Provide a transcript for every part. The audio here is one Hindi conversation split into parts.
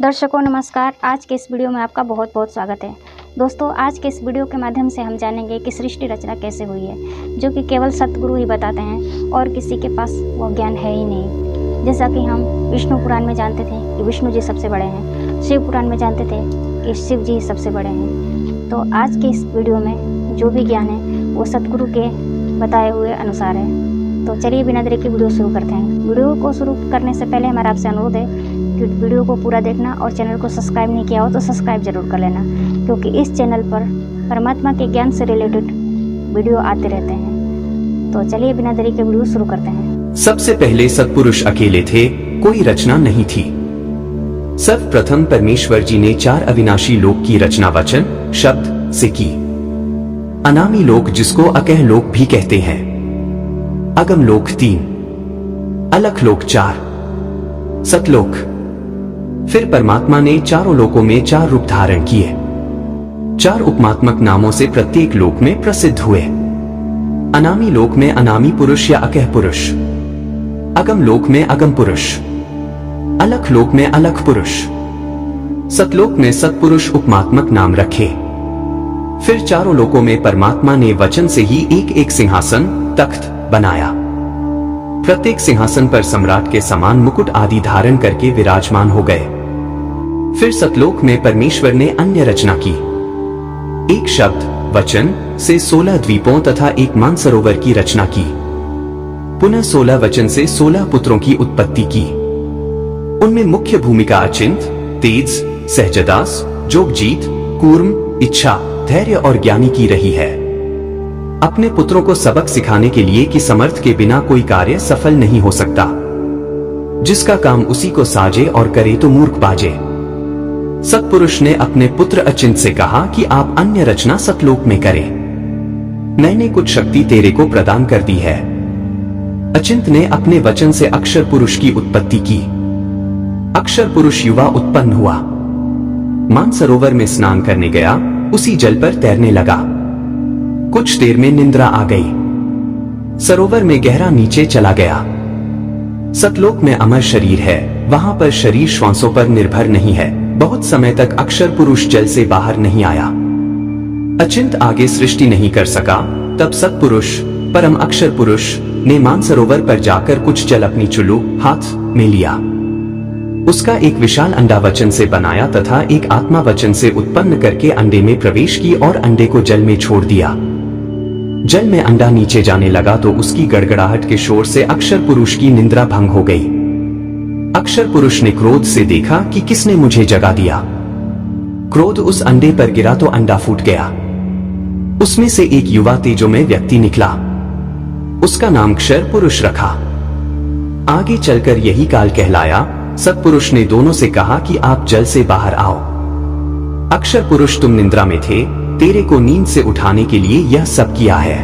दर्शकों नमस्कार। आज के इस वीडियो में आपका बहुत बहुत स्वागत है। दोस्तों, आज के इस वीडियो के माध्यम से हम जानेंगे कि सृष्टि रचना कैसे हुई है, जो कि केवल सतगुरु ही बताते हैं और किसी के पास वो ज्ञान है ही नहीं। जैसा कि हम विष्णु पुराण में जानते थे कि विष्णु जी सबसे बड़े हैं, शिव पुराण में जानते थे कि शिव जी सबसे बड़े हैं। तो आज के इस वीडियो में जो भी ज्ञान है वो सतगुरु के बताए हुए अनुसार है। तो चलिए बिना देरी के वीडियो शुरू करते हैं। वीडियो को शुरू करने से पहले हमारा आपसे अनुरोध है कि वीडियो को पूरा देखना और चैनल को सब्सक्राइब नहीं किया हो तो सब्सक्राइब जरूर कर लेना, क्योंकि इस चैनल पर परमात्मा के ज्ञान से रिलेटेड वीडियो आते रहते हैं। तो चलिए बिना देरी के वीडियो शुरू करते हैं। सबसे पहले सत्पुरुष अकेले थे, कोई रचना नहीं थी। सर्वप्रथम परमेश्वर जी ने 4 अविनाशी लोक की रचना वचन शब्द से की। अनामी लोक, जिसको अकह लोक भी कहते हैं, अगम लोक 3, अलख लोक 4, सतलोक। फिर परमात्मा ने चारों लोकों में 4 रूप धारण किए। 4 उपमात्मक नामों से प्रत्येक लोक में प्रसिद्ध हुए। अनामी लोक में अनामी पुरुष या अकह पुरुष, अगम लोक में अगम पुरुष, अलख लोक में अलख पुरुष, सतलोक में सतपुरुष उपमात्मक नाम रखे। फिर चारों लोकों में परमात्मा ने वचन से ही एक एक सिंहासन तख्त बनाया। प्रत्येक सिंहासन पर सम्राट के समान मुकुट आदि धारण करके विराजमान हो गए। फिर सतलोक में परमेश्वर ने अन्य रचना की। एक शब्द वचन से 16 द्वीपों तथा एक मानसरोवर की रचना की। पुनः 16 वचन से 16 पुत्रों की उत्पत्ति की। उनमें मुख्य भूमिका अचिंत, तेज, सहजदास, जोगजीत, कूर्म, इच्छा, धैर्य और ज्ञानी की रही है। अपने पुत्रों को सबक सिखाने के लिए कि समर्थ के बिना कोई कार्य सफल नहीं हो सकता। जिसका काम उसी को साजे और करे तो मूर्ख बाजे। सतपुरुष ने अपने पुत्र अचिंत से कहा कि आप अन्य रचना सतलोक में करें। मैंने कुछ शक्ति तेरे को प्रदान कर दी है। अचिंत ने अपने वचन से अक्षर पुरुष की उत्पत्ति की। अक्षर पुरुष युवा उत्पन्न हुआ। मानसरोवर में स्नान करने गया, उसी जल पर तैरने लगा। कुछ देर में निंद्रा आ गई। सरोवर में गहरा नीचे चला गया। सतलोक में अमर शरीर है, वहां पर शरीर श्वासों पर निर्भर नहीं है। बहुत समय तक अक्षर पुरुष जल से बाहर नहीं आया। अचिंत आगे सृष्टि नहीं कर सका। तब सतपुरुष परम अक्षर पुरुष ने मानसरोवर पर जाकर कुछ जल अपनी चुल्लू हाथ में लिया। उसका एक विशाल अंडा वचन से बनाया तथा एक आत्मा वचन से उत्पन्न करके अंडे में प्रवेश की और अंडे को जल में छोड़ दिया। जल में अंडा नीचे जाने लगा तो उसकी गड़गड़ाहट के शोर से अक्षर पुरुष की निंद्रा भंग हो गई। अक्षर पुरुष ने क्रोध से देखा कि किसने मुझे जगा दिया। क्रोध उस अंडे पर गिरा तो अंडा फूट गया। उसमें से एक युवा तेजोमय व्यक्ति निकला। उसका नाम क्षर पुरुष रखा। आगे चलकर यही काल कहलाया। सतपुरुष ने दोनों से कहा कि आप जल से बाहर आओ। अक्षर पुरुष, तुम निंद्रा में थे, तेरे को नींद से उठाने के लिए यह सब किया है।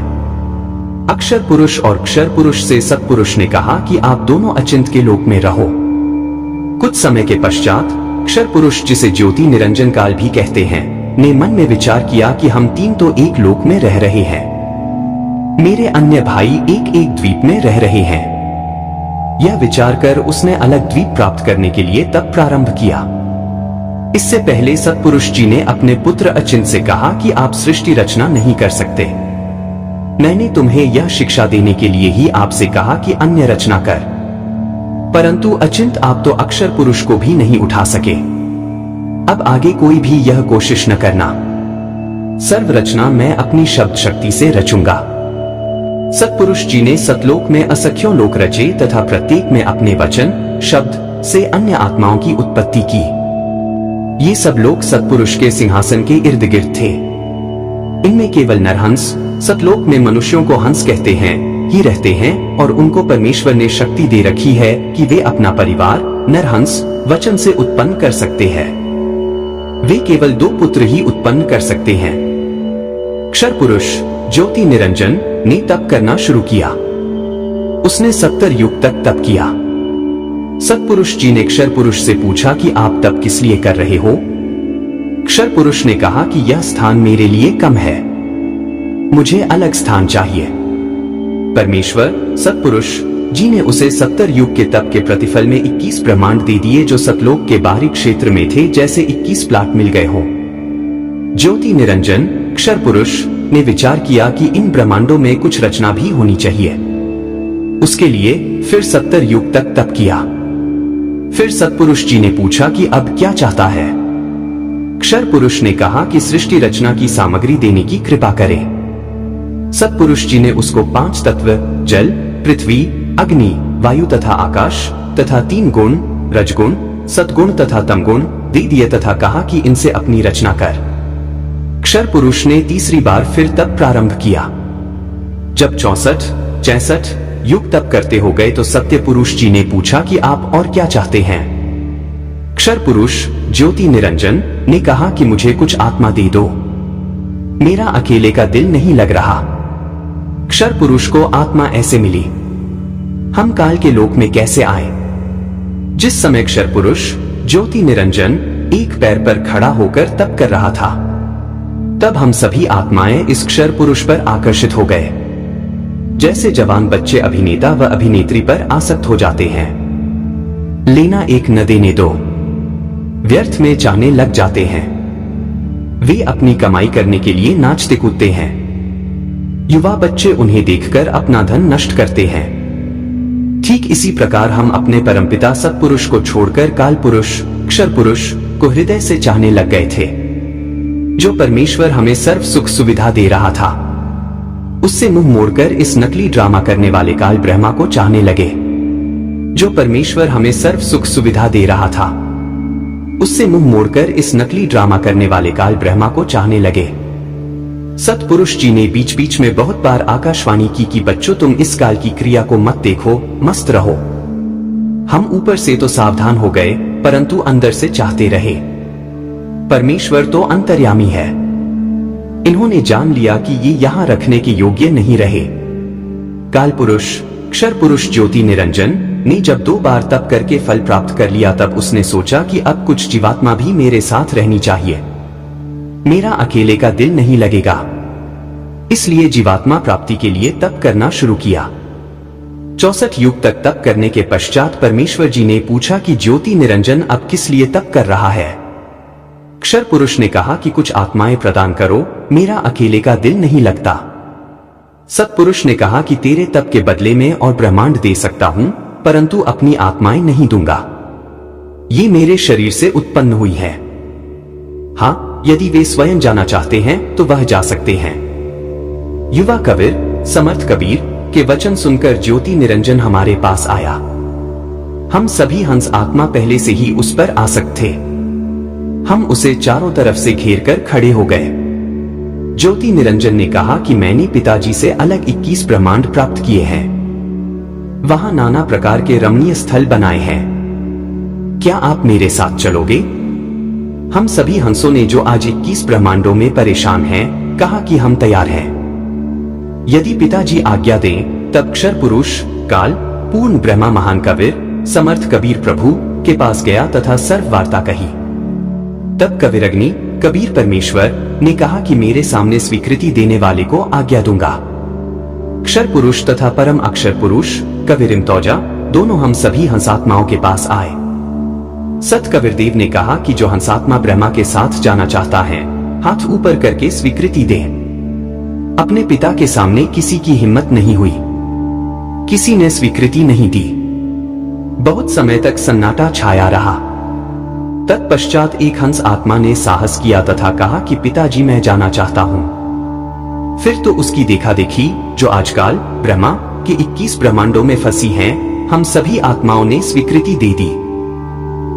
अक्षर पुरुष और क्षर पुरुष से सतपुरुष ने कहा कि आप दोनों अचिंत के लोक में रहो। कुछ समय के पश्चात क्षर पुरुष, जिसे ज्योति निरंजन काल भी कहते हैं, ने मन में विचार किया कि हम 3 तो एक लोक में रह रहे हैं, मेरे अन्य भाई एक एक द्वीप में रह रहे हैं। यह विचार कर उसने अलग द्वीप प्राप्त करने के लिए तप प्रारंभ किया। इससे पहले सतपुरुष जी ने अपने पुत्र अचिंत से कहा कि आप सृष्टि रचना नहीं कर सकते। मैंने तुम्हें यह शिक्षा देने के लिए ही आपसे कहा कि अन्य रचना कर, परंतु अचिंत आप तो अक्षर पुरुष को भी नहीं उठा सके। अब आगे कोई भी यह कोशिश न करना। सर्व रचना मैं अपनी शब्द शक्ति से रचूंगा। सतपुरुष जी ने सतलोक में असंख्यों लोक रचे तथा प्रत्येक में अपने वचन शब्द से अन्य आत्माओं की उत्पत्ति की। ये सब लोग सतपुरुष के सिंहासन के इर्द गिर्द थे। इनमें केवल नरहंस, सतलोक में मनुष्यों को हंस कहते हैं, ही रहते हैं और उनको परमेश्वर ने शक्ति दे रखी है कि वे अपना परिवार नरहंस वचन से उत्पन्न कर सकते हैं। वे केवल 2 पुत्र ही उत्पन्न कर सकते हैं। क्षर पुरुष ज्योति निरंजन ने तप करना शुरू किया। उसने 70 युग तक तप किया। सतपुरुष जी ने क्षर पुरुष से पूछा कि आप तप किस लिए कर रहे हो। क्षर पुरुष ने कहा कि यह स्थान मेरे लिए कम है, मुझे अलग स्थान चाहिए। परमेश्वर सतपुरुष जी ने उसे 70 युग के तप के प्रतिफल में 21 ब्रह्मांड दे दिए जो सतलोक के बाहरी क्षेत्र में थे, जैसे 21 प्लाट मिल गए हों। ज्योति निरंजन अक्षर पुरुष ने विचार किया कि इन ब्रह्मांडों में कुछ रचना भी होनी चाहिए। उसके लिए फिर 70 युग तक तप किया। फिर सतपुरुष जी ने पूछा कि अब क्या चाहता है। अक्षर पुरुष ने कहा कि सृष्टि रचना की सामग्री देने की कृपा करे। सतपुरुष जी ने उसको 5 तत्व जल, पृथ्वी, अग्नि, वायु तथा आकाश तथा 3 गुण रजगुण, सतगुण तथा तमगुण दे दिए तथा कहा कि इनसे अपनी रचना कर। अक्षर पुरुष ने तीसरी बार फिर तप प्रारंभ किया। जब 64-66 युग तप करते हो गए तो सत्य पुरुष जी ने पूछा कि आप और क्या चाहते हैं। अक्षर पुरुष ज्योति निरंजन ने कहा कि मुझे कुछ आत्मा दे दो, मेरा अकेले का दिल नहीं लग रहा। अक्षर पुरुष को आत्मा ऐसे मिली। हम काल के लोक में कैसे आए? जिस समय अक्षर पुरुष ज्योति निरंजन एक पैर पर खड़ा होकर तप कर रहा था, तब हम सभी आत्माएं इस अक्षर पुरुष पर आकर्षित हो गए। जैसे जवान बच्चे अभिनेता व अभिनेत्री पर आसक्त हो जाते हैं। लेना एक न देने दो, व्यर्थ में चाहने लग जाते हैं। वे अपनी कमाई करने के लिए नाचते कूदते हैं। युवा बच्चे उन्हें देखकर अपना धन नष्ट करते हैं। ठीक इसी प्रकार हम अपने परमपिता सत्पुरुष को छोड़कर काल पुरुष अक्षर पुरुष को हृदय से चाहने लग गए थे, जो परमेश्वर हमें सर्व सुख सुविधा दे रहा था। उससे मुंह मोड़कर इस नकली ड्रामा करने वाले काल ब्रह्मा को चाहने लगे, जो परमेश्वर हमें सर्व सुख सुविधा दे रहा था। उससे मुंह मोड़कर इस नकली ड्रामा करने वाले काल ब्रह्मा को चाहने लगे। सतपुरुष जी ने बीच बीच में बहुत बार आकाशवाणी की कि बच्चों तुम इस काल की क्रिया को मत देखो, मस्त रहो। हम ऊपर से तो सावधान हो गए, परंतु अंदर से चाहते रहे। परमेश्वर तो अंतर्यामी है। इन्होंने जान लिया कि ये यहां रखने के योग्य नहीं रहे। काल पुरुष अक्षर पुरुष ज्योति निरंजन ने जब 2 बार तप करके फल प्राप्त कर लिया, तब उसने सोचा कि अब कुछ जीवात्मा भी मेरे साथ रहनी चाहिए, मेरा अकेले का दिल नहीं लगेगा। इसलिए जीवात्मा प्राप्ति के लिए तप करना शुरू किया। 64 युग तक तप करने के पश्चात परमेश्वर जी ने पूछा कि ज्योति निरंजन अब किस लिए तप कर रहा है। अक्षर पुरुष ने कहा कि कुछ आत्माएं प्रदान करो, मेरा अकेले का दिल नहीं लगता। सतपुरुष ने कहा कि तेरे तप के बदले में और ब्रह्मांड दे सकता हूं, परंतु अपनी आत्माएं नहीं दूंगा। ये मेरे शरीर से उत्पन्न हुई है। हाँ, यदि वे स्वयं जाना चाहते हैं तो वह जा सकते हैं। युवा कबीर समर्थ कबीर के वचन सुनकर ज्योति निरंजन हमारे पास आया। हम सभी हंस आत्मा पहले से ही उस पर आसक्त थे। हम उसे चारों तरफ से घेर कर खड़े हो गए। ज्योति निरंजन ने कहा कि मैंने पिताजी से अलग 21 ब्रह्मांड प्राप्त किए हैं। वहां नाना प्रकार के रमणीय स्थल बनाए हैं। क्या आप मेरे साथ चलोगे? हम सभी हंसों ने, जो आज 21 ब्रह्मांडों में परेशान हैं, कहा कि हम तैयार हैं। यदि पिताजी आज्ञा दें, तब अक्षर पुरुष काल पूर्ण ब्रह्मा महान कबीर समर्थ कबीर प्रभु के पास गया तथा सर्व वार्ता कही। तब कबीर अग्नि कबीर परमेश्वर ने कहा कि मेरे सामने स्वीकृति देने वाले को आज्ञा दूंगा। अक्षर पुरुष तथा परम अक्षर पुरुष कबीर इमतौजा दोनों हम सभी हंसात्माओं के पास आए। सत कबीर देव ने कहा कि जो हंसात्मा ब्रह्मा के साथ जाना चाहता है, हाथ ऊपर करके स्वीकृति दे। अपने पिता के सामने किसी की हिम्मत नहीं हुई, किसी ने स्वीकृति नहीं दी। बहुत समय तक सन्नाटा छाया रहा। तत्पश्चात एक हंस आत्मा ने साहस किया तथा कहा कि पिताजी मैं जाना चाहता हूं। फिर तो उसकी देखा देखी, जो आजकल ब्रह्मा के 21 ब्रह्मांडों में फंसी हैं, हम सभी आत्माओं ने स्वीकृति दे दी।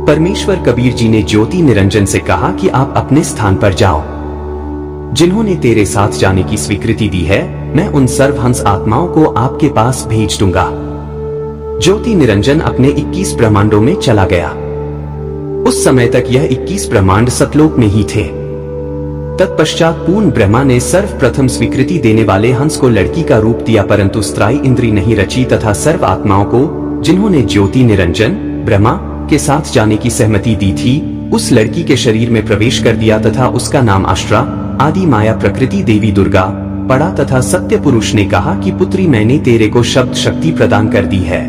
परमेश्वर कबीर जी ने ज्योति निरंजन से कहा कि आप अपने स्थान पर जाओ। जिन्होंने तेरे साथ जाने की स्वीकृति दी है, मैं उन सर्व हंस आत्माओं को आपके पास भेज दूंगा। ज्योति निरंजन अपने 21 ब्रह्मांडों में चला गया। उस समय तक यह 21 ब्रह्मांड सतलोक में ही थे। तत्पश्चात पूर्ण ब्रह्मा ने सर्वप्रथम स्वीकृति देने वाले हंस को लड़की का रूप दिया, परंतु स्त्राई इंद्री नहीं रची तथा सर्व आत्माओं को, जिन्होंने ज्योति निरंजन ब्रह्मा के साथ जाने की सहमति दी थी, उस लड़की के शरीर में प्रवेश कर दिया तथा उसका नाम आष्ट्रा आदि माया प्रकृति देवी दुर्गा पड़ा तथा सत्य पुरुष ने कहा कि पुत्री, मैंने तेरे को शब्द शक्ति प्रदान कर दी है।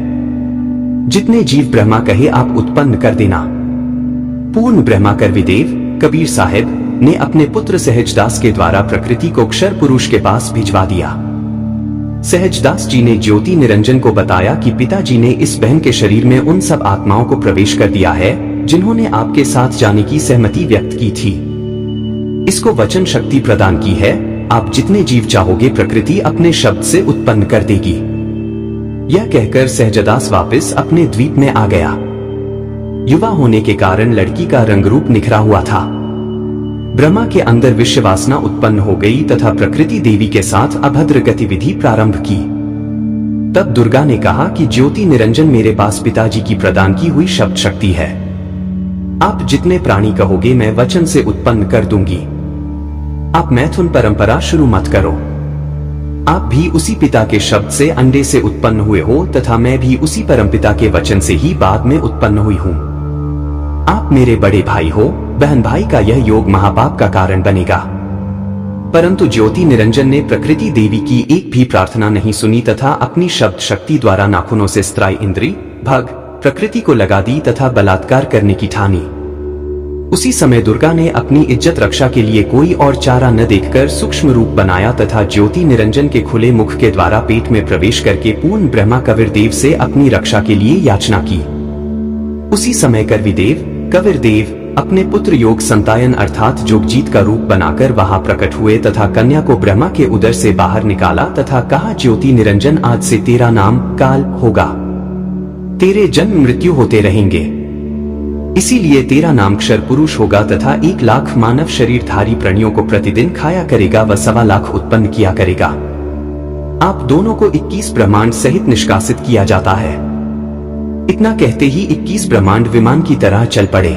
जितने जीव ब्रह्मा कहे आप उत्पन्न कर देना। पूर्ण ब्रह्मा करविदेव कबीर साहब ने अपने पुत्र सहजदास के द्वारा प्रकृति को क्षर पुरुष के पास भिजवा दिया। सहजदास जी ने ज्योति निरंजन को बताया कि पिताजी ने इस बहन के शरीर में उन सब आत्माओं को प्रवेश कर दिया है जिन्होंने आपके साथ जाने की सहमति व्यक्त की थी। इसको वचन शक्ति प्रदान की है। आप जितने जीव चाहोगे प्रकृति अपने शब्द से उत्पन्न कर देगी। यह कहकर सहजदास वापस अपने द्वीप में आ गया। युवा होने के कारण लड़की का रंग रूप निखरा हुआ था। ब्रह्मा के अंदर विश्व वासना उत्पन्न हो गई तथा प्रकृति देवी के साथ अभद्र गतिविधि प्रारंभ की। तब दुर्गा ने कहा कि ज्योति निरंजन मेरे पास पिताजी की प्रदान की हुई शब्द शक्ति है। आप जितने प्राणी कहोगे मैं वचन से उत्पन्न कर दूंगी। आप मैथुन परंपरा शुरू मत करो। आप भी उसी पिता के शब्द से अंडे से उत्पन्न हुए हो तथा मैं भी उसी परमपिता के वचन से ही बाद में उत्पन्न हुई हूँ। आप मेरे बड़े भाई हो। बहन भाई का यह योग महापाप का कारण बनेगा। परंतु ज्योति निरंजन ने प्रकृति देवी की एक भी प्रार्थना नहीं सुनी तथा अपनी शब्द शक्ति द्वारा नाखूनों से स्त्राय इंद्री भग प्रकृति को लगा दी तथा बलात्कार करने की ठानी। उसी समय दुर्गा ने अपनी इज्जत रक्षा के लिए कोई और चारा न देखकर सूक्ष्म रूप बनाया तथा ज्योति निरंजन के खुले मुख के द्वारा पेट में प्रवेश करके पूर्ण ब्रह्मा कविरदेव से अपनी रक्षा के लिए याचना की। उसी समय कविरदेव अपने पुत्र योग संतायन अर्थात जोगजीत का रूप बनाकर वहां प्रकट हुए तथा कन्या को ब्रह्मा के उदर से बाहर निकाला तथा कहा, ज्योति निरंजन आज से तेरा नाम काल होगा। तेरे जन्म मृत्यु होते रहेंगे, इसीलिए तेरा नाम क्षर पुरुष होगा तथा 1 लाख मानव शरीरधारी प्राणियों को प्रतिदिन खाया करेगा व 1.25 लाख उत्पन्न किया करेगा। आप दोनों को 21 ब्रह्मांड सहित निष्कासित किया जाता है। इतना कहते ही 21 ब्रह्मांड विमान की तरह चल पड़े।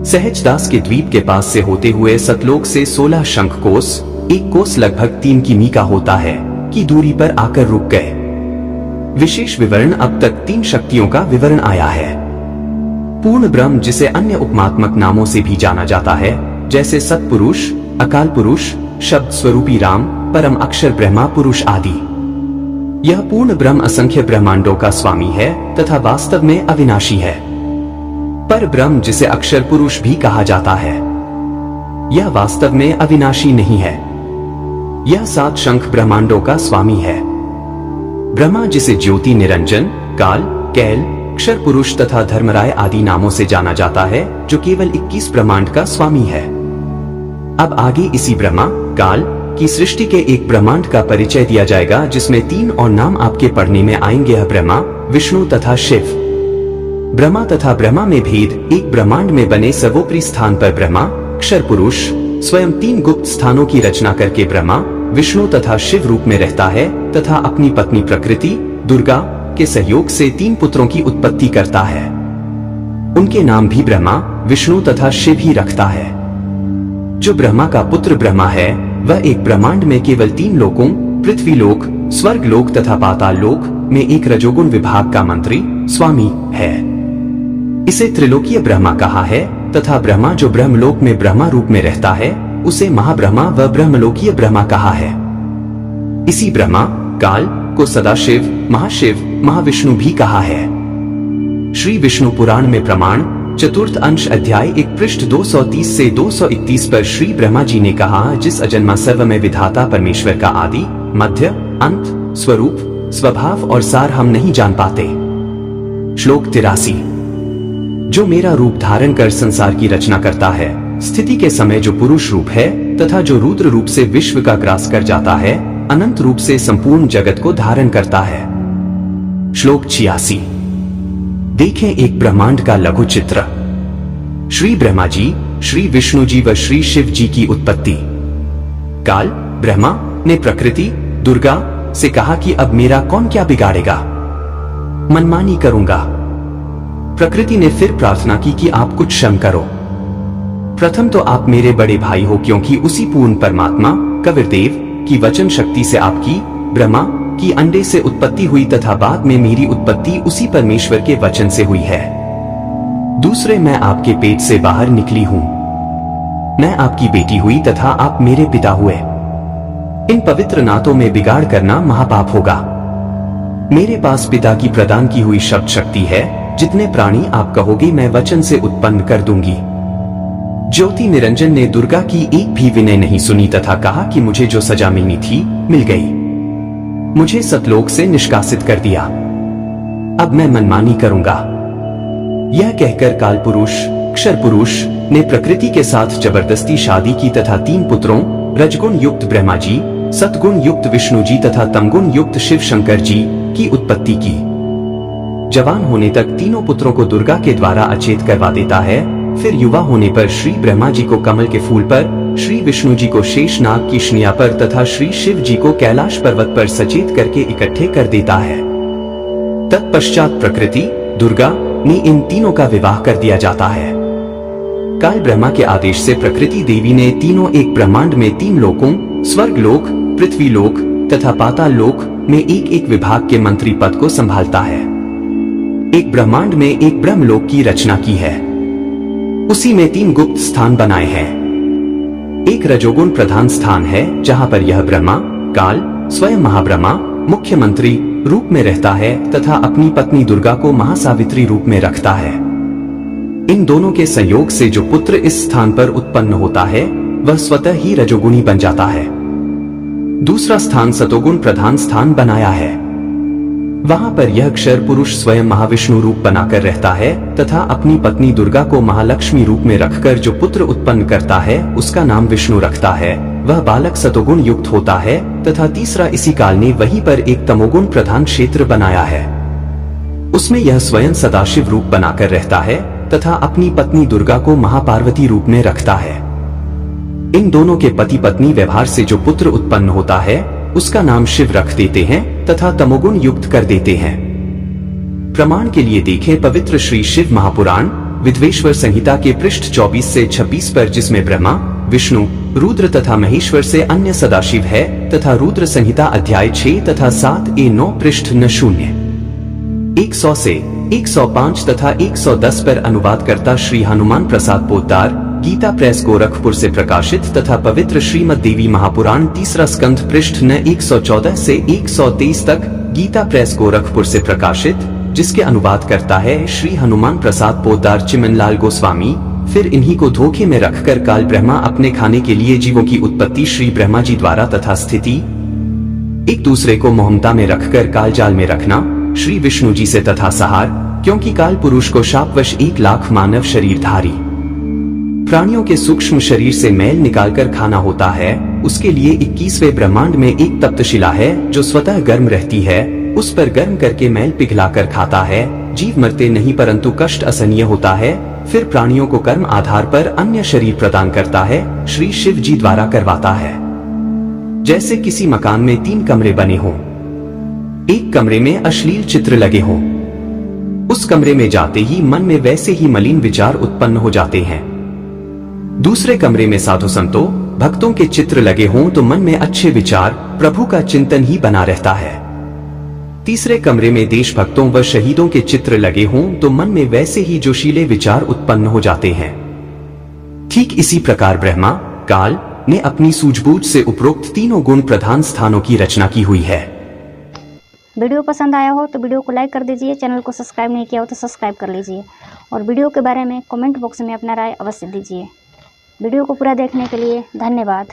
सहजदास के द्वीप के पास से होते हुए सतलोक से 16 शंख कोस, 1 कोस लगभग 3 किमी का होता है, की दूरी पर आकर रुक गए। विशेष विवरण अब तक 3 शक्तियों का विवरण आया है। पूर्ण ब्रह्म जिसे अन्य उपमात्मक नामों से भी जाना जाता है, जैसे सतपुरुष, अकाल पुरुष, शब्द स्वरूपी राम, परम अक्षर ब्रह्मा पुरुष आदि। यह पूर्ण ब्रह्म असंख्य ब्रह्मांडों का स्वामी है तथा वास्तव में अविनाशी है। पर ब्रह्म जिसे अक्षर पुरुष भी कहा जाता है, यह वास्तव में अविनाशी नहीं है। यह 7 शंख ब्रह्मांडों का स्वामी है। ब्रह्मा जिसे ज्योति निरंजन, काल, कैल, अक्षर पुरुष तथा धर्मराय आदि नामों से जाना जाता है, जो केवल 21 ब्रह्मांड का स्वामी है। अब आगे इसी ब्रह्मा काल की सृष्टि के एक ब्रह्मांड का परिचय दिया जाएगा, जिसमें 3 और नाम आपके पढ़ने में आएंगे। यह ब्रह्मा, विष्णु तथा शिव। ब्रह्मा तथा ब्रह्मा में भेद। एक ब्रह्मांड में बने सर्वोपरि स्थान पर ब्रह्मा, अक्षर पुरुष, स्वयं 3 गुप्त स्थानों की रचना करके ब्रह्मा, विष्णु तथा शिव रूप में रहता है तथा अपनी पत्नी प्रकृति, दुर्गा के सहयोग से 3 पुत्रों की उत्पत्ति करता है। उनके नाम भी ब्रह्मा, विष्णु तथा शिव ही रखता है। जो ब्रह्मा का पुत्र ब्रह्मा है, वह एक ब्रह्मांड में केवल 3 लोकों, पृथ्वी लोक, स्वर्ग लोक तथा पाताल लोक में एक रजोगुण विभाग का मंत्री स्वामी है। इसे त्रिलोकीय ब्रह्मा कहा है तथा ब्रह्मा जो ब्रह्मलोक में ब्रह्मा रूप में रहता है, उसे महाब्रह्मा व ब्रह्मलोकीय ब्रह्मा कहा है। इसी ब्रह्मा काल को सदाशिव, महाशिव, महाविष्णु भी कहा है। श्री विष्णु पुराण में प्रमाण चतुर्थ अंश अध्याय 1 पृष्ठ 230 से 231 पर श्री ब्रह्मा जी ने कहा, जिस अजन्मा सर्वमय विधाता परमेश्वर का आदि, मध्य, अंत, स्वरूप, स्वभाव और सार हम नहीं जान पाते। श्लोक 83। जो मेरा रूप धारण कर संसार की रचना करता है, स्थिति के समय जो पुरुष रूप है तथा जो रुद्र रूप से विश्व का ग्रास कर जाता है, अनंत रूप से संपूर्ण जगत को धारण करता है। श्लोक 86। देखें एक ब्रह्मांड का लघु चित्र। श्री ब्रह्मा जी, श्री विष्णु जी व श्री शिव जी की उत्पत्ति। काल ब्रह्मा ने प्रकृति दुर्गा से कहा कि अब मेरा कौन क्या बिगाड़ेगा, मनमानी करूंगा। प्रकृति ने फिर प्रार्थना की कि आप कुछ क्षम करो। प्रथम तो आप मेरे बड़े भाई हो, क्योंकि उसी पूर्ण परमात्मा कविरदेव की वचन शक्ति से आपकी ब्रह्मा की अंडे से उत्पत्ति हुई तथा बाद में मेरी उत्पत्ति उसी परमेश्वर के वचन से हुई है। दूसरे, मैं आपके पेट से बाहर निकली हूँ। मैं आपकी बेटी हुई तथा आप मेरे पिता हुए। इन पवित्र नातों में बिगाड़ करना महापाप होगा। मेरे पास पिता की प्रदान की हुई शब्द शक्ति है, जितने प्राणी आप कहोगे मैं वचन से उत्पन्न कर दूंगी। ज्योति निरंजन ने दुर्गा की एक भी विनय नहीं सुनी तथा कहा कि मुझे जो सजा मिलनी थी मिल गई, मुझे सतलोक से निष्कासित कर दिया, अब मैं मनमानी करूंगा। यह कहकर काल पुरुष अक्षर पुरुष ने प्रकृति के साथ जबरदस्ती शादी की तथा 3 पुत्रों रजगुण युक्त ब्रह्मा जी, सतगुण युक्त विष्णु जी तथा तमगुण युक्त शिव शंकर जी की उत्पत्ति की। जवान होने तक तीनों पुत्रों को दुर्गा के द्वारा अचेत करवा देता है। फिर युवा होने पर श्री ब्रह्मा जी को कमल के फूल पर, श्री विष्णु जी को शेषनाग की शनिया पर तथा श्री शिव जी को कैलाश पर्वत पर सचेत करके इकट्ठे कर देता है। तत्पश्चात प्रकृति दुर्गा ने इन तीनों का विवाह कर दिया जाता है। काल ब्रह्मा के आदेश से प्रकृति देवी ने तीनों एक ब्रह्मांड में 3 लोकों स्वर्ग लोक, पृथ्वी लोक तथा पाताल लोक में एक एक विभाग के मंत्री पद को संभालता है। एक ब्रह्मांड में एक ब्रह्मलोक की रचना की है, उसी में 3 गुप्त स्थान बनाए हैं। एक रजोगुण प्रधान स्थान है, जहां पर यह ब्रह्मा काल स्वयं महाब्रह्मा मुख्यमंत्री रूप में रहता है तथा अपनी पत्नी दुर्गा को महासावित्री रूप में रखता है। इन दोनों के संयोग से जो पुत्र इस स्थान पर उत्पन्न होता है वह स्वतः ही रजोगुणी बन जाता है। दूसरा स्थान सतोगुण प्रधान स्थान बनाया है, वहां पर यह अक्षर पुरुष स्वयं महाविष्णु रूप बनाकर रहता है तथा अपनी पत्नी दुर्गा को महालक्ष्मी रूप में रखकर जो पुत्र उत्पन्न करता है उसका नाम विष्णु रखता है। वह बालक सतोगुण युक्त होता है तथा तीसरा इसी काल ने वहीं पर एक तमोगुण प्रधान क्षेत्र बनाया है, उसमें यह स्वयं सदाशिव रूप बनाकर रहता है तथा अपनी पत्नी दुर्गा को महापार्वती रूप में रखता है। इन दोनों के पति पत्नी व्यवहार से जो पुत्र उत्पन्न होता है उसका नाम शिव रख देते हैं तथा तमोगुण युक्त कर देते हैं। प्रमाण के लिए देखें पवित्र श्री शिव महापुराण विद्वेश्वर संहिता के पृष्ठ 24 से 26 पर, जिसमें ब्रह्मा विष्णु रुद्र तथा महेश्वर से अन्य सदाशिव है तथा रुद्र संहिता अध्याय 6 तथा 7A9 पृष्ठ 100 से 105 तथा 110 पर अनुवादकर्ता श्री हनुमान प्रसाद पोद्दार गीता प्रेस गोरखपुर से प्रकाशित तथा पवित्र श्रीमद देवी महापुराण तीसरा स्कंध पृष्ठ 114 से 123 तक गीता प्रेस गोरखपुर से प्रकाशित, जिसके अनुवाद करता है श्री हनुमान प्रसाद पोद्दार चिमनलाल गोस्वामी। फिर इन्हीं को धोखे में रखकर काल ब्रह्मा अपने खाने के लिए जीवों की उत्पत्ति श्री ब्रह्मा जी द्वारा तथा स्थिति एक दूसरे को मोहमता में रखकर काल जाल में रखना श्री विष्णु जी से तथा सहार, क्योंकि काल पुरुष को शापवश 1 लाख मानव शरीरधारी प्राणियों के सूक्ष्म शरीर से मैल निकालकर खाना होता है। उसके लिए 21वें ब्रह्मांड में एक तप्तशिला है जो स्वतः गर्म रहती है, उस पर गर्म करके मैल पिघलाकर खाता है। जीव मरते नहीं परंतु कष्ट असहनीय होता है। फिर प्राणियों को कर्म आधार पर अन्य शरीर प्रदान करता है, श्री शिव जी द्वारा करवाता है। जैसे किसी मकान में 3 कमरे बने हों, एक कमरे में अश्लील चित्र लगे हों, उस कमरे में जाते ही मन में वैसे ही मलिन विचार उत्पन्न हो जाते हैं। दूसरे कमरे में साधु संतों भक्तों के चित्र लगे हों तो मन में अच्छे विचार प्रभु का चिंतन ही बना रहता है। तीसरे कमरे में देशभक्तों व शहीदों के चित्र लगे हों तो मन में वैसे ही जोशीले विचार उत्पन्न हो जाते हैं। ठीक इसी प्रकार ब्रह्मा काल ने अपनी सूझबूझ से उपरोक्त 3 गुण प्रधान स्थानों की रचना की हुई है। वीडियो पसंद आया हो तो वीडियो को लाइक कर दीजिए, चैनल को सब्सक्राइब नहीं किया हो तो सब्सक्राइब कर लीजिए और वीडियो के बारे में कमेंट बॉक्स में अपना राय अवश्य दीजिए। वीडियो को पूरा देखने के लिए धन्यवाद।